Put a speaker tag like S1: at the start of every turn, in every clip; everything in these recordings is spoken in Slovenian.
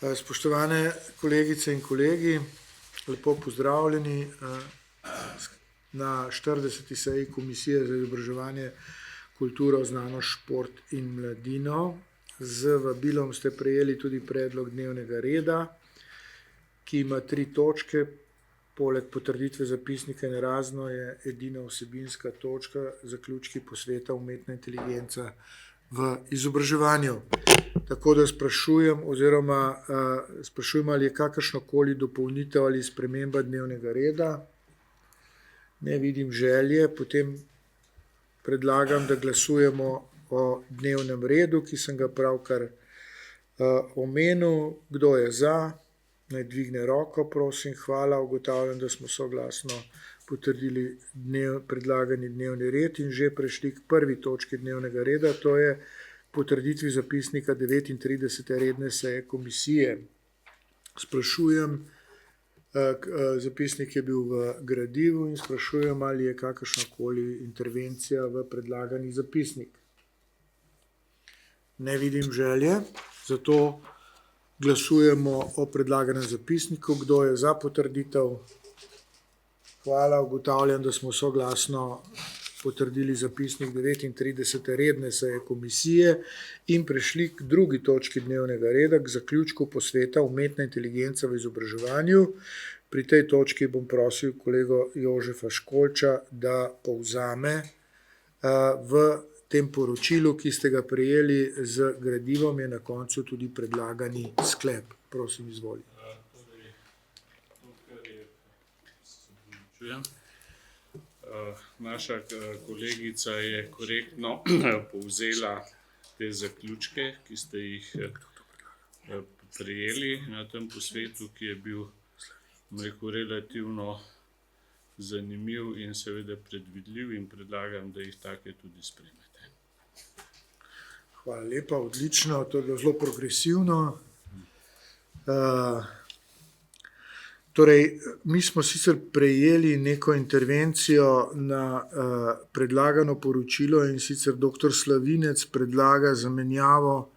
S1: Spoštovane kolegice in kolegi, lepo pozdravljeni na 40. seji Komisije za izobraževanje, kulturo, znanost, šport in mladino. Z vabilom ste prejeli tudi predlog dnevnega reda, ki ima 3 točke. Poleg potrditve zapisnika in razno je edina vsebinska točka zaključki posveta umetna inteligenca v izobraževanju. Tako da sprašujem, ali je kakršnokoli dopolnitev ali sprememba dnevnega reda. Ne vidim želje, potem predlagam, da glasujemo o dnevnem redu, ki sem ga pravkar omenil. Kdo je za? Naj dvigne roko, prosim. Hvala. Ugotavljam, da smo soglasno potrdili predlagani dnevni red in že prešli k prvi točki dnevnega reda, to je potrditvi zapisnika 39. redne seje komisije. Sprašujem, zapisnik je bil v gradivu in sprašujem, ali je kakršnakoli intervencija v predlagani zapisnik. Ne vidim želje, zato glasujemo o predlaganem zapisniku. Kdo je za potrditev? Hvala. Ugotavljam, da smo soglasno potrdili zapisnik 39. redne seje komisije in prešli k drugi točki dnevnega reda, k zaključku posveta umetna inteligenca v izobraževanju. Pri tej točki bom prosil kolego Jožefa Školča, da povzame v tem poročilu, ki ste ga prejeli z gradivom, je na koncu tudi predlagani sklep. Prosim, izvolite.
S2: Naša kolegica je korektno povzela te zaključke, ki ste jih prejeli na tem posvetu, ki je bil relativno zanimiv in seveda predvidljiv, in predlagam, da jih take tudi sprejmete.
S1: Hvala lepa, odlično, to je bilo zelo progresivno. Torej, mi smo sicer prejeli neko intervencijo na predlagano poročilo, in sicer dr. Slavinec predlaga zamenjavo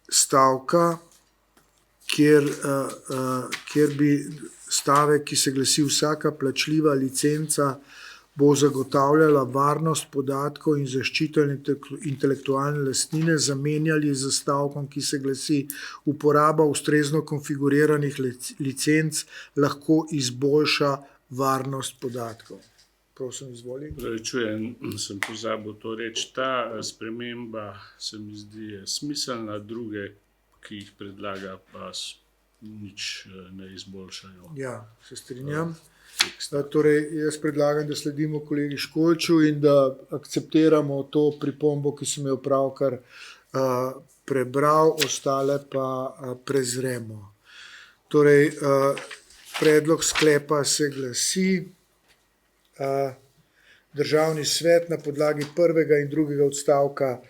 S1: stavka, kjer bi stavek, ki se glasi: vsaka plačljiva licenca bo zagotavljala varnost podatkov in zaščito intelektualne lastnine, zamenjali z stavkom, ki se glasi: uporaba ustrezno konfiguriranih licenc lahko izboljša varnost podatkov. Prosim, izvoli.
S2: Čujem, sem pozabil to reči. Ta sprememba se mi zdi smiselna, druge, ki jih predlaga, pa nič ne izboljšajo.
S1: Ja, se strinjam. Torej, jaz predlagam, da sledimo kolegi Školču in da akceptiramo to pripombo, ki sem jo pravkar prebral, ostale pa prezremo. Torej, predlog sklepa se glasi: Državni svet na podlagi prvega in drugega odstavka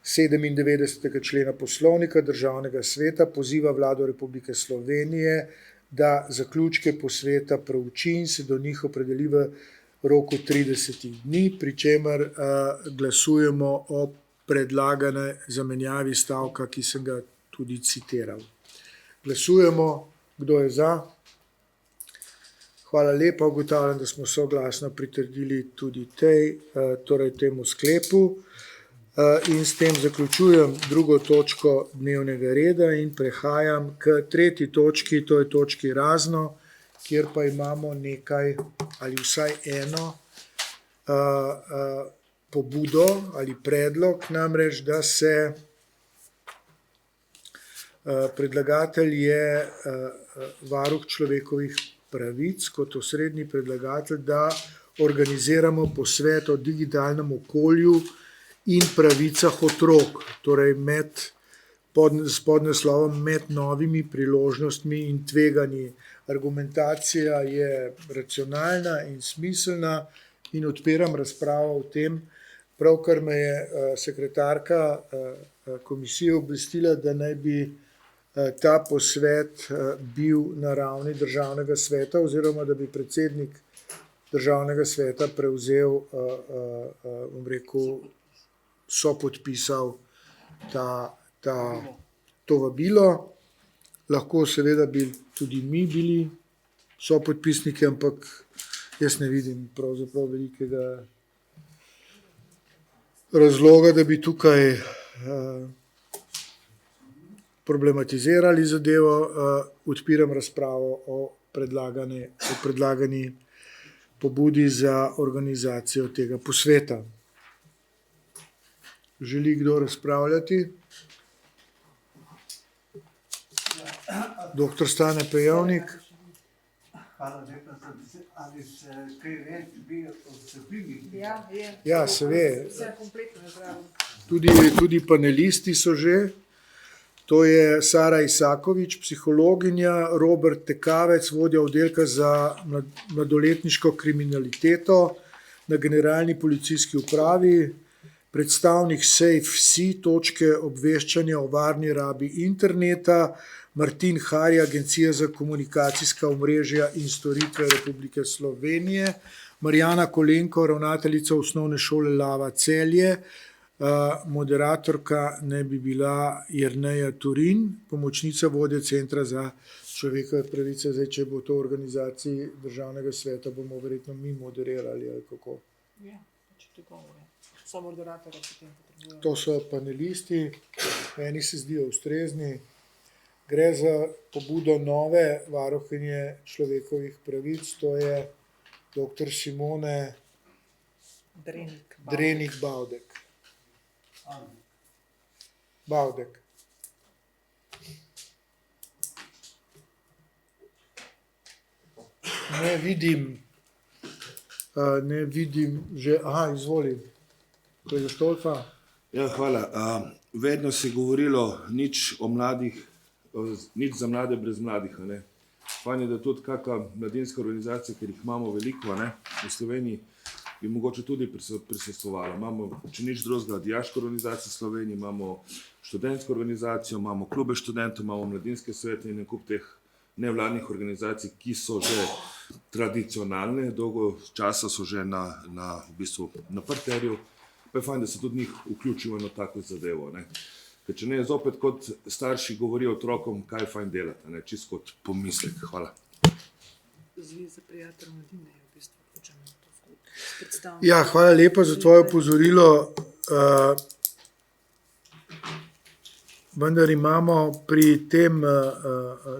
S1: 97. člena Poslovnika Državnega sveta poziva Vlado Republike Slovenije, da zaključke posveta prouči in se do njih opredeli v roku 30 dni, pri čemer glasujemo o predlagane zamenjavi stavka, ki sem ga tudi citiral. Glasujemo. Kdo je za? Hvala lepa. Ugotavljam, da smo soglasno pritrdili tudi temu sklepu. In s tem zaključujem drugo točko dnevnega reda in prehajam k tretji točki, to je točki razno, kjer pa imamo nekaj ali vsaj eno pobudo ali predlog, namreč, da se predlagatelj je varuh človekovih pravic kot osrednji predlagatelj, da organiziramo posvet o digitalnem okolju in pravicah otrok, torej s podnaslovom Med novimi priložnostmi in tveganji. Argumentacija je racionalna in smiselna in odpiram razpravo o tem. Pravkar me je sekretarka komisije obvestila, da naj bi ta posvet bil na ravni Državnega sveta, oziroma da bi predsednik Državnega sveta prevzel, sopodpisal to vabilo. lahko seveda bi tudi mi bili sopodpisniki, ampak jaz ne vidim pravzaprav velikega razloga, da bi tukaj problematizirali zadevo. Odpiram razpravo o predlagani pobudi za organizacijo tega posveta. Želi kdo razpravljati? Dr. Stane Pejovnik.
S3: Hvala lepa za besedo. Ali se kaj več bi o vsebini?
S1: Ja, se ve.
S4: Vse kompletno je zraven.
S1: Tudi panelisti so že. To je Sara Isakovič, psihologinja, Robert Tekavec, vodja oddelka za mladoletniško kriminaliteto na Generalni policijski upravi, predstavnik SafeSea, točke obveščanja o varni rabi interneta, Martin Hari, Agencija za komunikacijska omrežja in storitve Republike Slovenije, Marjana Kolenko, ravnateljica Osnovne šole Lava Celje, moderatorka ne bi bila Jerneja Turin, pomočnica vodje Centra za človekove pravice. Zdaj, če bo to v organizaciji Državnega sveta, bomo verjetno mi moderirali ali kako.
S4: Ja, če te govore. So moderatorja potem potrebujejo.
S1: To so panelisti, meni se zdijo ustrezni. Gre za pobudo nove varuhinje človekovih pravic, to je dr. Simone Drenik Bavdek. Bavdek. Ne vidim že, izvolim. Kolega Štolfa.
S5: Ja, hvala. Vedno se je govorilo nič o mladih, nič za mlade brez mladih. Ne? Fajn je, da tudi kakšna mladinska organizacija, ker jih imamo veliko, ne? V Sloveniji, bi mogoče tudi prisostvovala. Imamo, če nič drugega, dijaško organizacijo v Sloveniji, imamo študentsko organizacijo, imamo klube študentov, imamo mladinske svete in kup teh nevladnih organizacij, ki so že tradicionalne, dolgo časa so že v bistvu na parterju. Pa je fajn, da se tudi njih vključijo v eno tako zadevo. Ne? Ker če ne, zopet kot starši govorijo otrokom, kaj je fajn delati, ne? Čisto kot pomislek. Hvala.
S4: Zveza prijateljev mladine je v bistvu vključena v to zgodbo.
S1: Ja, hvala lepa za tvoje opozorilo. Vendar imamo pri tem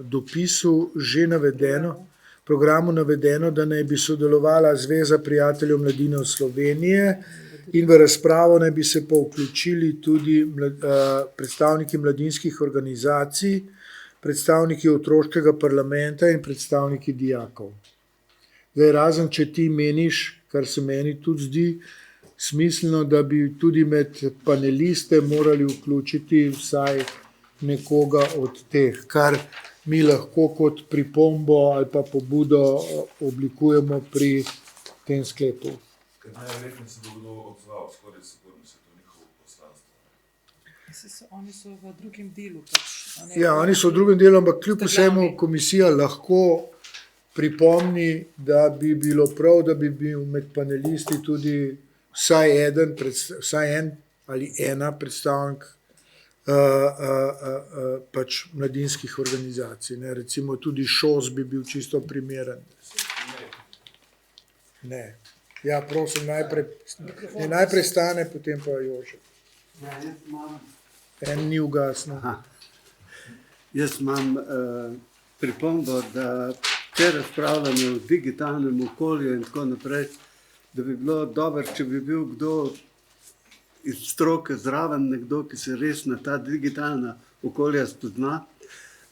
S1: dopisu že navedeno, programu navedeno, da naj bi sodelovala Zveza prijateljev mladine v Slovenije in v razpravo naj bi se pa vključili tudi predstavniki mladinskih organizacij, predstavniki otroškega parlamenta in predstavniki dijakov. Zdaj, razen če ti meniš, kar se meni tudi zdi smiselno, da bi tudi med paneliste morali vključiti vsaj nekoga od teh, kar mi lahko kot pripombo ali pa pobudo oblikujemo pri tem sklepu.
S5: Ker najverjetneje se bo kdo odzval, skoraj sigurno se to njihovo poslanstvo.
S4: Oni so v drugem delu.
S1: Ja, oni so v drugem delu, ampak kljub vsemu komisija lahko pripomni, da bi bilo prav, da bi bil med panelisti tudi vsaj en ali ena predstavnik pač mladinskih organizacij. Ne. Recimo tudi ŠOS bi bil čisto primeren. Ne. Ja, prosim, najprej Stane, potem pa Jože.
S3: Ja,
S1: En ni ugasnil.
S3: jaz imam pripombo, da če razpravljamo o digitalnem okolju in tako naprej, da bi bilo dobro, če bi bil kdo iz stroke zraven, nekdo, ki se res na ta digitalna okolja spozna.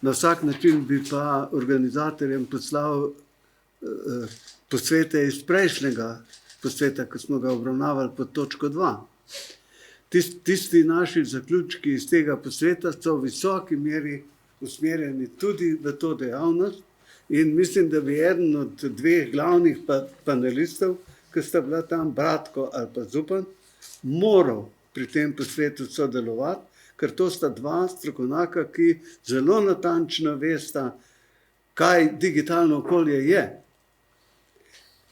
S3: Na vsak način bi pa organizatorjem poslal posvete iz prejšnjega posveta, ko smo ga obravnavali pod točko 2. Tisti naši zaključki iz tega posveta so v visoki meri usmerjeni tudi v to dejavnost in mislim, da bi eden od dveh glavnih panelistov, ki sta bila tam, Bratko ali pa Zupan, moral pri tem posvetu sodelovati, ker to sta dva strokovnjaka, ki zelo natančno vesta, kaj digitalno okolje je.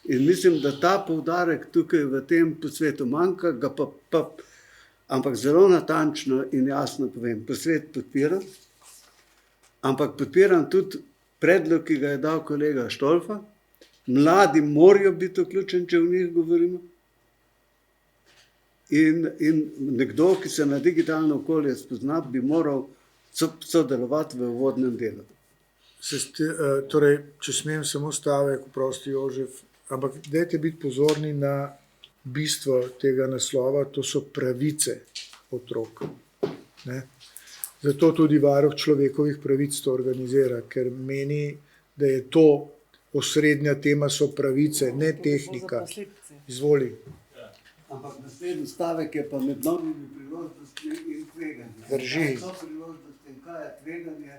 S3: In mislim, da ta poudarek tukaj v tem posvetu manjka, ga ampak zelo natančno in jasno povem, posvet podpiram. Ampak podpiram tudi predlog, ki ga je dal kolega Štolfa. Mladi morajo biti vključeni, če v njih govorimo. In nekdo, ki se na digitalno okolje spozna, bi moral sodelovati v uvodnem delu.
S1: Torej, če smem samo stavek, oprosti Jožef, ampak dajte biti pozorni na bistvo tega naslova, to so pravice otrok. Ne? Zato tudi varuh človekovih pravic to organizira, ker meni, da je to osrednja tema, so pravice, ne tehnika. Izvoli.
S3: Ampak naslednji stavek je pa med novimi priložnostmi in tveganjem.
S1: Drži.
S3: To priložnost in kaj je tveganje,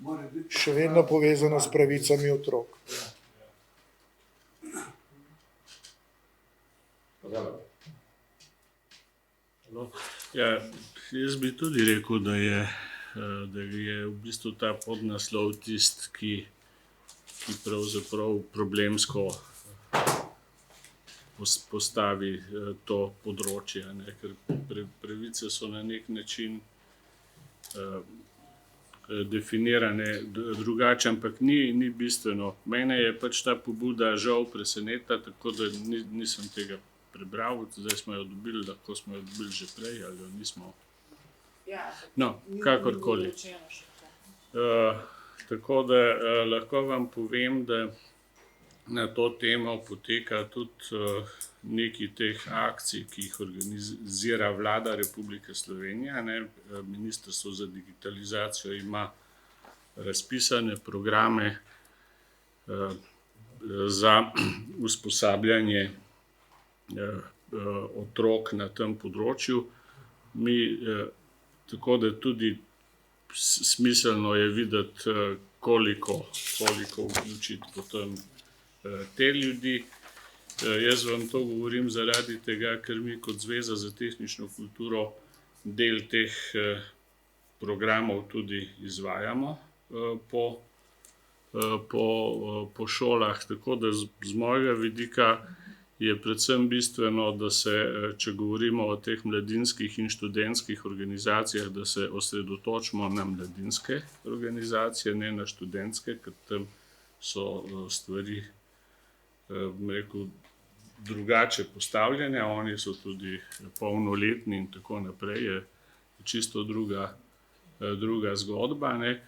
S3: mora biti
S1: Še vedno povezano s pravicami otrok.
S2: Ja, jaz bi tudi rekel, da je v bistvu ta podnaslov tisti, ki pravzaprav problemsko postavi to področje, ne? Ker pravice so na nek način definirane drugače, ampak ni bistveno. Mene je pač ta pobuda žal preseneta, tako da nisem tega prebral, zdaj smo jo dobili, lahko smo jo dobili že prej, ali jo nismo. No, kakorkoli. Tako da lahko vam povem, da na to temo poteka tudi nekaj teh akcij, ki jih organizira Vlada Republike Slovenije. Ministrstvo za digitalizacijo ima razpisane programe za usposabljanje otrok na tem področju. Tako da tudi smiselno je videti, koliko vključiti potem te ljudi. Jaz vam to govorim zaradi tega, ker mi kot Zveza za tehnično kulturo del teh programov tudi izvajamo po šolah, tako da z mojega vidika je predvsem bistveno, da se, če govorimo o teh mladinskih in študentskih organizacijah, da se osredotočimo na mladinske organizacije, ne na študentske, ker tam so stvari, bom rekel, drugače postavljene, oni so tudi polnoletni in tako naprej, je čisto druga zgodba, ne.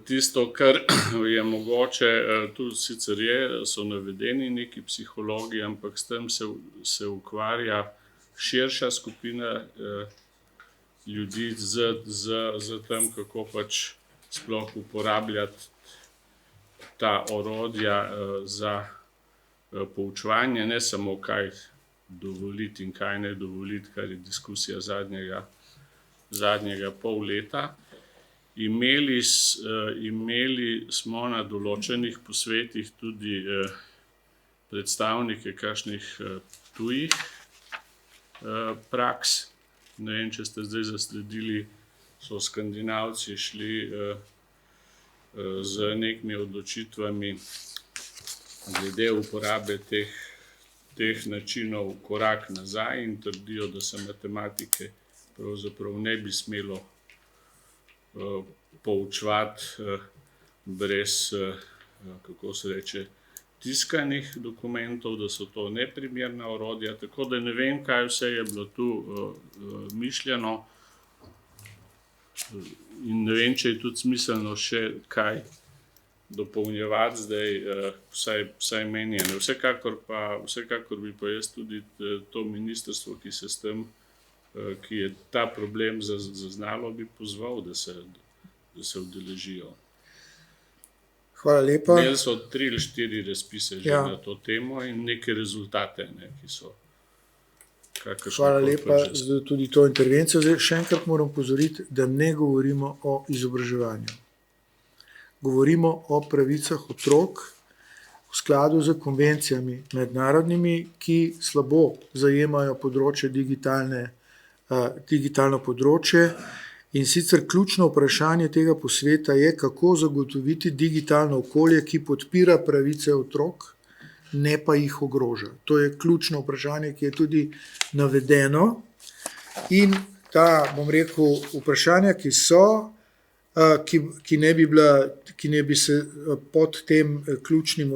S2: Tisto, kar je mogoče, tu sicer so navedeni neki psihologi, ampak s tem se ukvarja širša skupina ljudi z tem, kako pač sploh uporabljati ta orodja za poučevanje, ne samo kaj dovoliti in kaj ne dovoliti, kar je diskusija zadnjega pol leta. Imeli smo na določenih posvetih tudi predstavnike kakšnih tujih praks. Ne vem, če ste zdaj zasledili, so Skandinavci šli z nekimi odločitvami glede uporabe teh načinov korak nazaj in trdijo, da se matematike pravzaprav ne bi smelo poučevati brez, kako se reče, tiskanih dokumentov, da so to neprimerna orodja, tako da ne vem, kaj vse je bilo tu mišljeno in ne vem, če je tudi smiselno še kaj dopolnjevati zdaj, vsaj menjene. Vsekakor bi pa jaz tudi to ministrstvo, ki se s tem, ki je ta problem zaznalo, bi pozval, da se udeležijo.
S1: Hvala lepa.
S2: Imeli so 3 ali 4 razpise že na to temo in neke rezultate, ki so kakršne.
S1: Hvala lepa za tudi to intervencijo. Zdaj še enkrat moram opozoriti, da ne govorimo o izobraževanju. Govorimo o pravicah otrok v skladu z konvencijami mednarodnimi, ki slabo zajemajo področje digitalno področje. In sicer ključno vprašanje tega posveta je, kako zagotoviti digitalno okolje, ki podpira pravice otrok, ne pa jih ogroža. To je ključno vprašanje, ki je tudi navedeno. In ta, bom rekel, vprašanja, ki so, ki ne bi se pod tem ključnim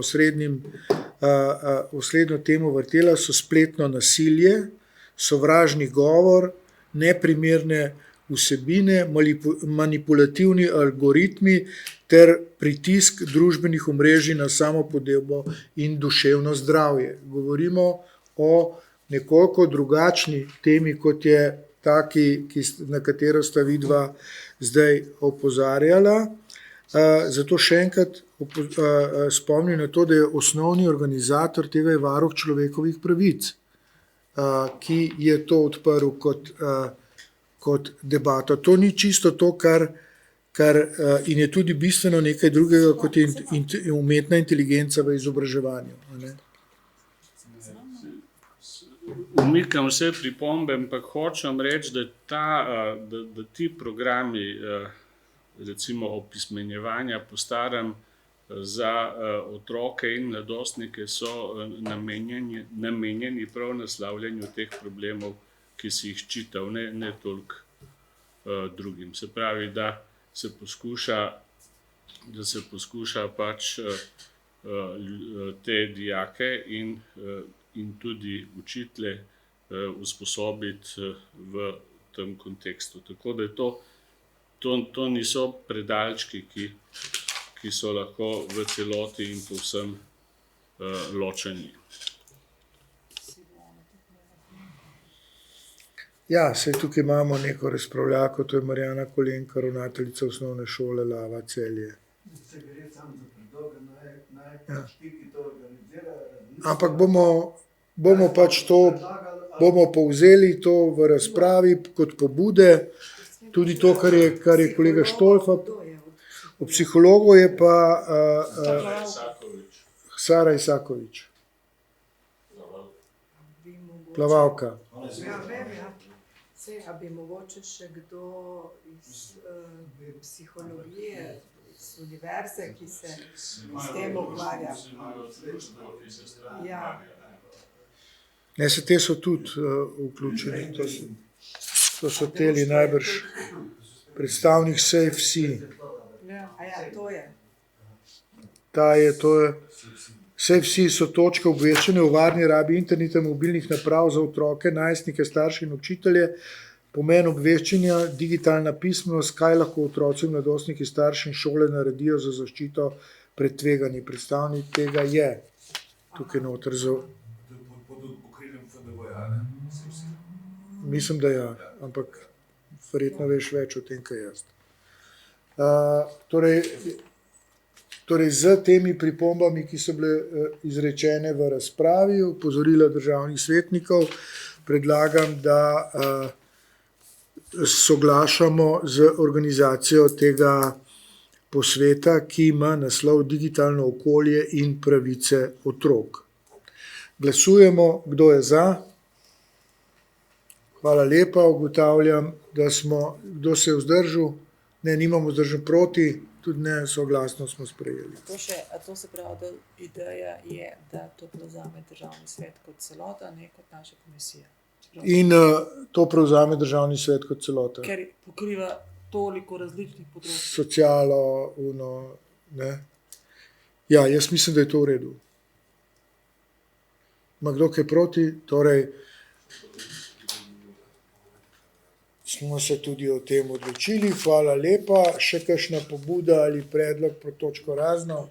S1: osrednjo temo vrtela, so spletno nasilje, sovražni govor, neprimerne vsebine, manipulativni algoritmi ter pritisk družbenih omrežij na samopodebo in duševno zdravje. Govorimo o nekoliko drugačni temi, kot je taki, na katero sta vidva zdaj opozarjala. Zato še enkrat spomnim na to, da je osnovni organizator tega je Varuh človekovih pravic, ki je to odprl kot debato. To ni čisto to, kar in je tudi bistveno nekaj drugega, kot je umetna inteligenca v izobraževanju. Ne?
S2: Umikam vse pripombe, ampak hočem reči, da ti programi, recimo opismenjevanja po starem, za otroke in mladostnike so namenjeni prav naslavljanju teh problemov, ki si jih čital, ne toliko drugim. Se pravi, da se poskuša pač te dijake in tudi učitelje usposobiti v tem kontekstu. Tako da to niso predalčki, ki so lahko v celoti in povsem ločeni.
S1: Ja, saj tukaj imamo neko razpravljako, to je Marjana Kolenka, ravnateljica osnovne šole Lava Celje. Ja. Ampak bomo pač to, bomo povzeli to v razpravi kot pobude, tudi to, kar je kolega Štolfa, o psihologu je pa Sara Isakovič, plavalka.
S4: A bi mogoče še kdo iz psihologije, iz univerze, ki se s tem ukvarja? Ja.
S1: Ne, se te so tudi vključeni, to so teli najbrž predstavnik SafeSea.
S4: To je.
S1: SafeSea so točke obveščanja o varni rabi interneta, mobilnih naprav za otroke, najstnike, starše in učitelje, pomen obveščanja, digitalna pismenost, kaj lahko otroci, mladostniki, starši in šole naredijo za zaščito pred tveganji. Predstavnik tega je tukaj noter. Mislim, da ja, ampak verjetno veš več o tem, kaj jaz. Torej, z temi pripombami, ki so bile izrečene v razpravi, opozorila državnih svetnikov, predlagam, da soglašamo z organizacijo tega posveta, ki ima naslov Digitalno okolje in pravice otrok. Glasujemo, kdo je za. Hvala lepa, ugotavljam, kdo se je vzdržal. Ne, nimamo vzdržan proti. Tudi ne, soglasno smo sprejeli.
S4: To se pravi, da ideja je, da to prevzame državni svet kot celota, ne kot naša komisija.
S1: In to prevzame državni svet kot celota.
S4: Ker pokriva toliko različnih področij.
S1: Socialo, ne. Ja, jaz mislim, da je to v redu. Ma kdo kaj proti? Torej, smo se tudi o tem odločili. Hvala lepa. Še kakšna pobuda ali predlog pro točko razno?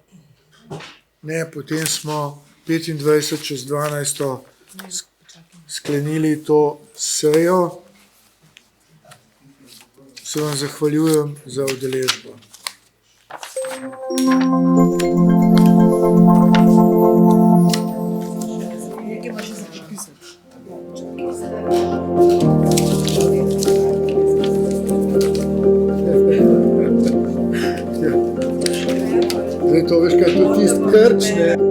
S1: Ne, potem smo 25 čez 12 sklenili to sejo. Se vam zahvaljujem za udeležbo.
S4: Nekaj ima še za zapisati.
S1: Zdaj to veš, kaj je to tisti krč, ne?